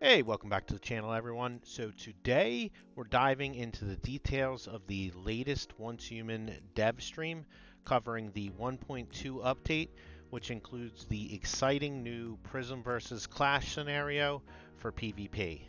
Hey, welcome back to the channel, everyone. So today we're diving into the details of the latest Once Human dev stream covering the 1.2 update, which includes the exciting new Prismverse Clash scenario for PvP.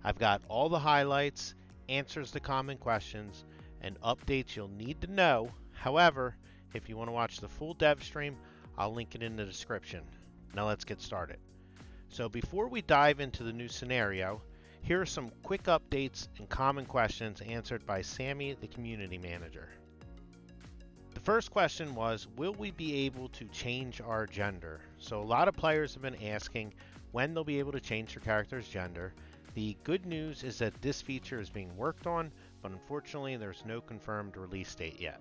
I've got all the highlights, answers to common questions, and updates you'll need to know. However, if you want to watch the full dev stream, I'll link it in the description. Now let's get started. So before we dive into the new scenario, here are some quick updates and common questions answered by Sammy, the community manager. The first question was, will we be able to change our gender? So a lot of players have been asking when they'll be able to change their character's gender. The good news is that this feature is being worked on, but unfortunately there's no confirmed release date yet.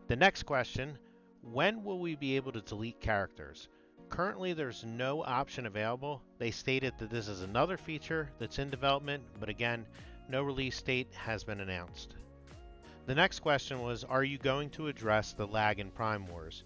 The next question, when will we be able to delete characters? Currently, there's no option available. They stated that this is another feature that's in development, but again, no release date has been announced. The next question was, are you going to address the lag in Prime Wars?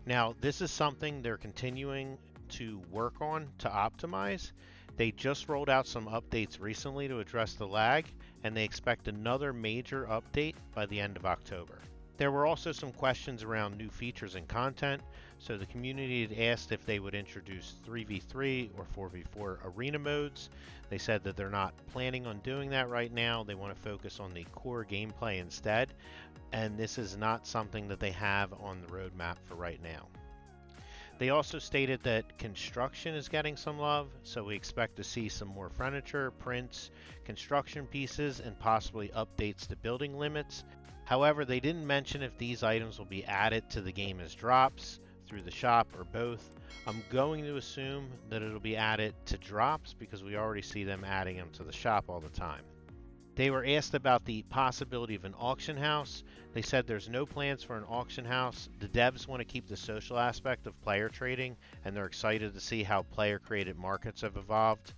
Now, this is something they're continuing to work on to optimize. They just rolled out some updates recently to address the lag, and they expect another major update by the end of October. There were also some questions around new features and content. So the community had asked if they would introduce 3v3 or 4v4 arena modes. They said that they're not planning on doing that right now. They want to focus on the core gameplay instead. And this is not something that they have on the roadmap for right now. They also stated that construction is getting some love, so we expect to see some more furniture, prints, construction pieces, and possibly updates to building limits. However, they didn't mention if these items will be added to the game as drops, through the shop, or both. I'm going to assume that it'll be added to drops because we already see them adding them to the shop all the time. They were asked about the possibility of an auction house. They said there's no plans for an auction house. The devs want to keep the social aspect of player trading, and they're excited to see how player-created markets have evolved.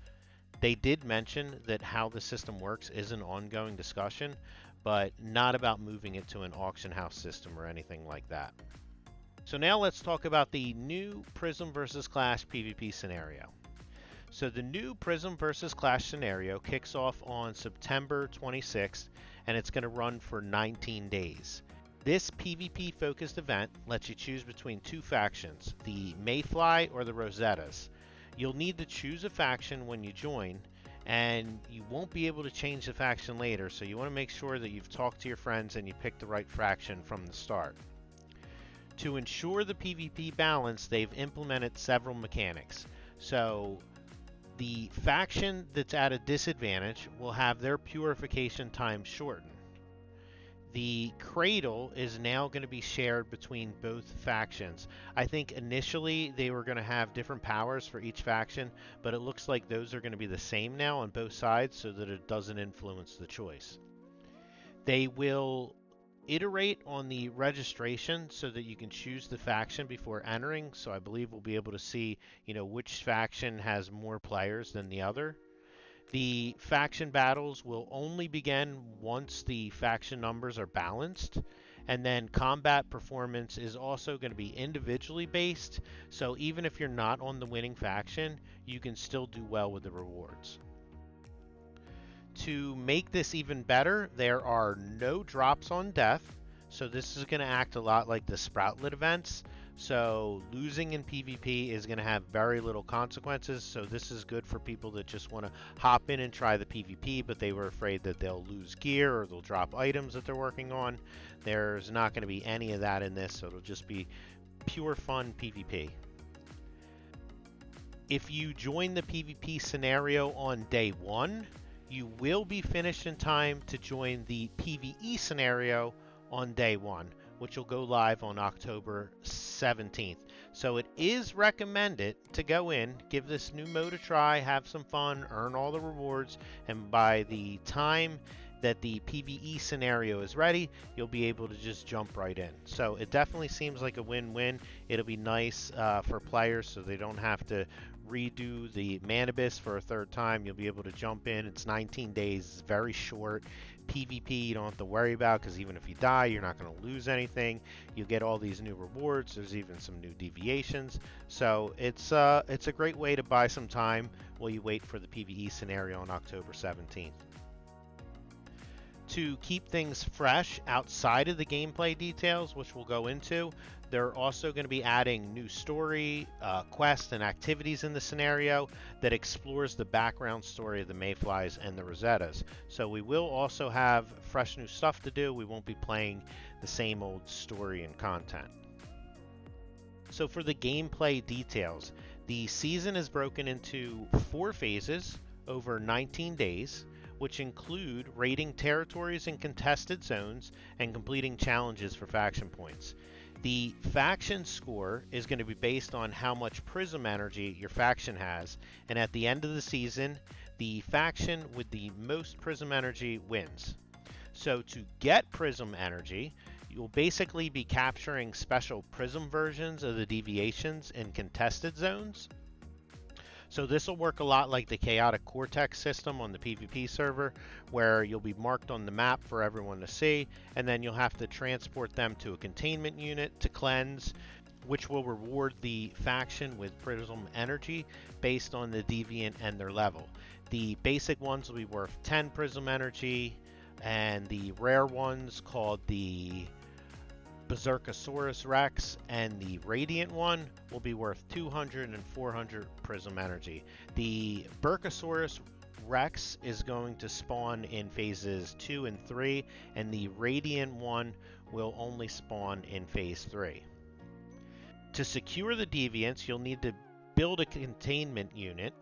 They did mention that how the system works is an ongoing discussion, but not about moving it to an auction house system or anything like that. So now let's talk about the new Prismverse Clash PvP scenario. So the new Prismverse Clash scenario kicks off on September 26th, and it's going to run for 19 days. This PvP focused event lets you choose between two factions, the Mayfly or the Rosettas. You'll need to choose a faction when you join, and you won't be able to change the faction later, so you want to make sure that you've talked to your friends and you picked the right faction from the start. To ensure the PvP balance, they've implemented several mechanics. So the faction that's at a disadvantage will have their purification time shortened. The cradle is now going to be shared between both factions. I think initially they were going to have different powers for each faction, but it looks like those are going to be the same now on both sides so that it doesn't influence the choice. They will iterate on the registration so that you can choose the faction before entering. So I believe we'll be able to see, which faction has more players than the other. The faction battles will only begin once the faction numbers are balanced. And then combat performance is also going to be individually based. So even if you're not on the winning faction, you can still do well with the rewards. To make this even better, there are no drops on death, so this is going to act a lot like the Sproutlet events. So losing in PvP is going to have very little consequences, so this is good for people that just want to hop in and try the PvP, but they were afraid that they'll lose gear or they'll drop items that they're working on. There's not going to be any of that in this, so it'll just be pure fun PvP. If you join the PvP scenario on day 1, you will be finished in time to join the PvE scenario on day 1, which will go live on October 17th. So it is recommended to go in, give this new mode a try, have some fun, earn all the rewards, and by the time that the PvE scenario is ready, you'll be able to just jump right in. So it definitely seems like a win-win. It'll be nice for players so they don't have to redo the Manibus for a third time. You'll be able to jump in. It's 19 days, it's very short. PvP you don't have to worry about because even if you die, you're not going to lose anything. You get all these new rewards. There's even some new deviations. So it's a great way to buy some time while you wait for the PVE scenario on October 17th. To keep things fresh outside of the gameplay details, which we'll go into, they're also going to be adding new story, quests, and activities in the scenario that explores the background story of the Mayflies and the Rosettas. So we will also have fresh new stuff to do. We won't be playing the same old story and content. So for the gameplay details, the season is broken into 4 phases over 19 days, which include raiding territories and contested zones and completing challenges for faction points. The faction score is going to be based on how much Prism energy your faction has, and at the end of the season, the faction with the most Prism energy wins. So to get Prism energy, you'll basically be capturing special Prism versions of the deviations in contested zones. So this will work a lot like the Chaotic Cortex system on the PvP server, where you'll be marked on the map for everyone to see, and then you'll have to transport them to a containment unit to cleanse, which will reward the faction with Prism energy based on the deviant and their level. The basic ones will be worth 10 Prism energy, and the rare ones called the Berserkosaurus Rex and the Radiant one will be worth 200 and 400 Prism energy. The Berserkosaurus Rex is going to spawn in phases 2 and 3, and the Radiant one will only spawn in phase 3. To secure the deviants, you'll need to build a containment unit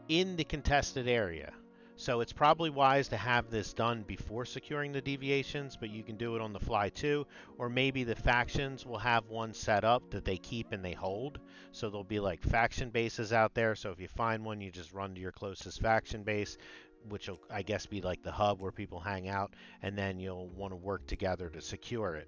in the contested area. So it's probably wise to have this done before securing the deviations, but you can do it on the fly too. Or maybe the factions will have one set up that they keep and they hold. So there'll be like faction bases out there. So if you find one, you just run to your closest faction base, which will, I guess, be like the hub where people hang out, and then you'll want to work together to secure it.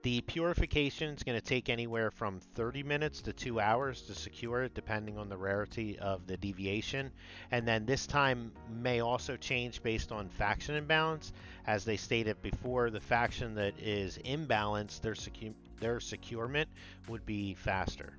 The purification is going to take anywhere from 30 minutes to 2 hours to secure it, depending on the rarity of the deviation. And then this time may also change based on faction imbalance. As they stated before, the faction that is imbalanced, their securement would be faster.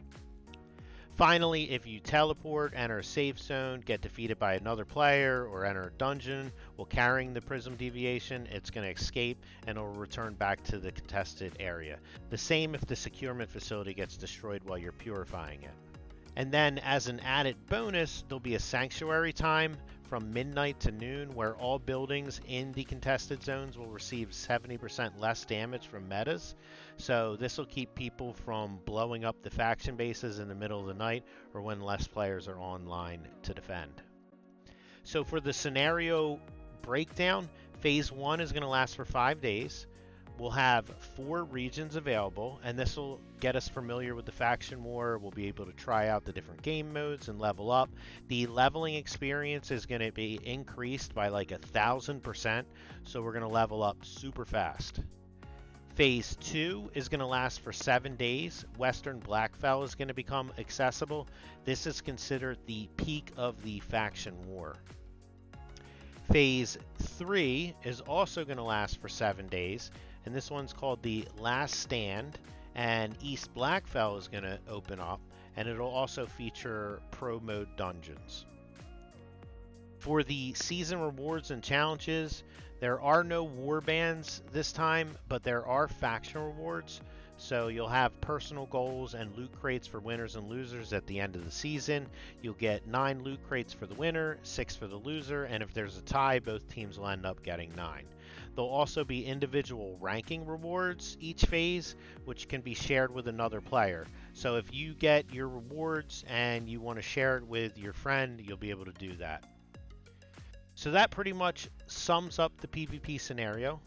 Finally, if you teleport, enter a safe zone, get defeated by another player, or enter a dungeon while carrying the Prism deviation, it's going to escape and it will return back to the contested area. The same if the securement facility gets destroyed while you're purifying it. And then as an added bonus, there'll be a sanctuary time from midnight to noon where all buildings in the contested zones will receive 70% less damage from metas. So this will keep people from blowing up the faction bases in the middle of the night or when less players are online to defend. So for the scenario breakdown, phase 1 is going to last for 5 days. We'll have 4 regions available, and this will get us familiar with the faction war. We'll be able to try out the different game modes and level up. The leveling experience is going to be increased by like 1,000%, so we're going to level up super fast. Phase 2 is going to last for 7 days. Western Blackfell is going to become accessible. This is considered the peak of the faction war. Phase 3 is also going to last for 7 days, and this one's called the Last Stand, and East Blackfell is going to open up, and it'll also feature pro mode dungeons. For the season rewards and challenges, there are no war bands this time, but there are faction rewards. So you'll have personal goals and loot crates for winners and losers at the end of the season. You'll get 9 loot crates for the winner, 6 for the loser, and if there's a tie, both teams will end up getting 9. There'll also be individual ranking rewards each phase, which can be shared with another player. So if you get your rewards and you want to share it with your friend, you'll be able to do that. So that pretty much sums up the PvP scenario.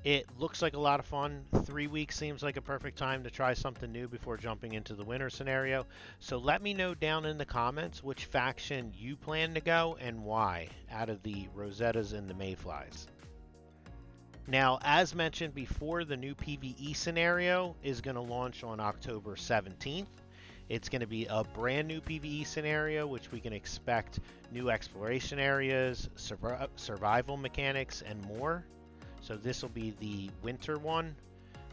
It looks like a lot of fun. 3 weeks seems like a perfect time to try something new before jumping into the winter scenario. So let me know down in the comments which faction you plan to go and why out of the Rosettas and the Mayflies. Now, as mentioned before, the new PvE scenario is going to launch on October 17th. It's going to be a brand new PvE scenario, which we can expect new exploration areas, survival mechanics, and more. So this will be the winter one.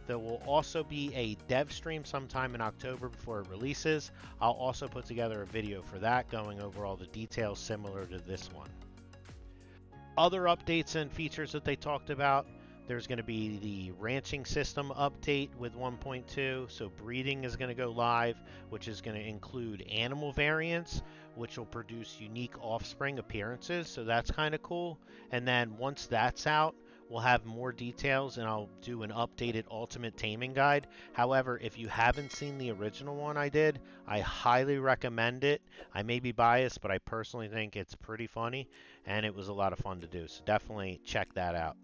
There will also be a dev stream sometime in October before it releases. I'll also put together a video for that going over all the details similar to this one. Other updates and features that they talked about, there's going to be the ranching system update with 1.2. So breeding is going to go live, which is going to include animal variants, which will produce unique offspring appearances. So that's kind of cool. And then once that's out, we'll have more details and I'll do an updated ultimate taming guide. However, if you haven't seen the original one I did, I highly recommend it. I may be biased, but I personally think it's pretty funny and it was a lot of fun to do. So definitely check that out.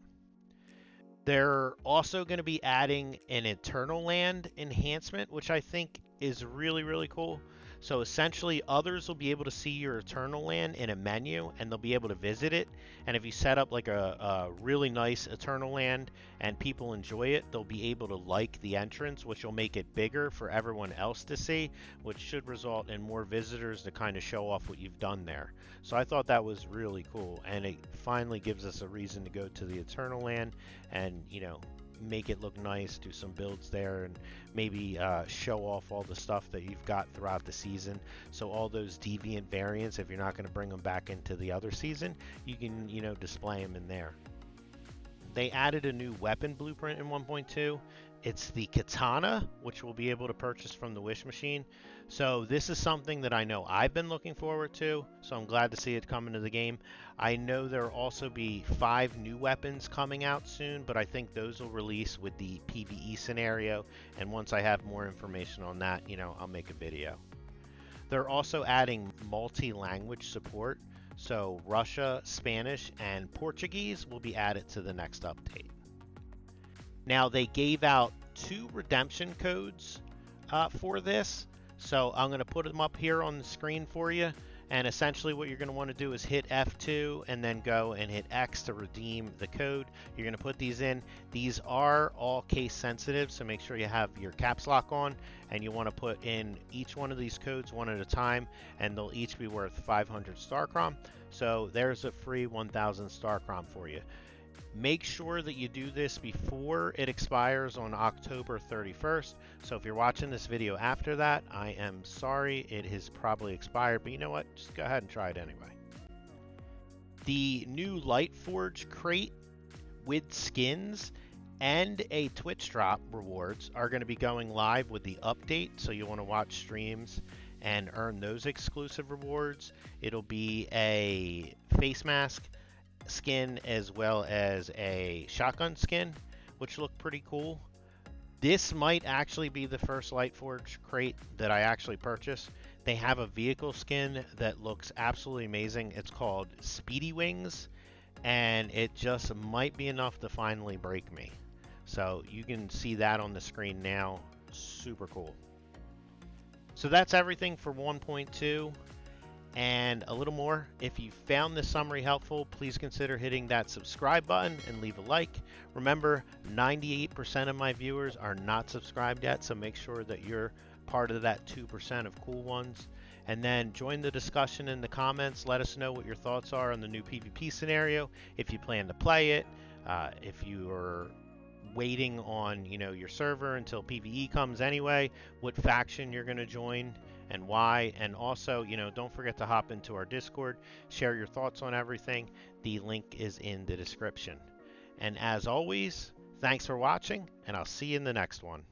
They're also going to be adding an Eternal Land enhancement, which I think is really, really cool. So essentially, others will be able to see your Eternal Land in a menu, and they'll be able to visit it. And if you set up like a really nice Eternal Land and people enjoy it, they'll be able to like the entrance, which will make it bigger for everyone else to see, which should result in more visitors to kind of show off what you've done there. So I thought that was really cool, and it finally gives us a reason to go to the Eternal Land and, you know, make it look nice, do some builds there, and maybe show off all the stuff that you've got throughout the season. So all those deviant variants, if you're not going to bring them back into the other season, you can, you know, display them in there. They added a new weapon blueprint in 1.2. It's the katana, which we'll be able to purchase from the wish machine. So this is something that I know I've been looking forward to, so I'm glad to see it come into the game. I know there will also be 5 new weapons coming out soon, but I think those will release with the PVE scenario, and once I have more information on that, you know, I'll make a video. They're also adding multi-language support, so Russia, Spanish, and Portuguese will be added to the next update. Now, they gave out 2 redemption codes for this, so I'm going to put them up here on the screen for you. And essentially what you're going to want to do is hit F2 and then go and hit X to redeem the code. You're going to put these in. These are all case sensitive, so make sure you have your caps lock on, and you want to put in each one of these codes one at a time, and they'll each be worth 500 Starchrom. So there's a free 1000 Starchrom for you. Make sure that you do this before it expires on October 31st. So if you're watching this video after that, I am sorry, it has probably expired, but you know what? Just go ahead and try it anyway. The new Lightforge crate with skins and a Twitch drop rewards are going to be going live with the update, so you'll want to watch streams and earn those exclusive rewards. It'll be a face mask skin as well as a shotgun skin, which look pretty cool. This might actually be the first Lightforge crate that I actually purchased. They have a vehicle skin that looks absolutely amazing. It's called Speedy Wings, and it just might be enough to finally break me. So you can see that on the screen now. Super cool. So that's everything for 1.2. And a little more. If you found this summary helpful, please consider hitting that subscribe button and leave a like. Remember, 98% of my viewers are not subscribed yet, so make sure that you're part of that 2% of cool ones. And then join the discussion in the comments. Let us know what your thoughts are on the new PvP scenario, if you plan to play it, if you are waiting on, you know, your server until PvE comes anyway, what faction you're going to join and why. And also, you know, don't forget to hop into our Discord, share your thoughts on everything. The link is in the description. And as always, thanks for watching, and I'll see you in the next one.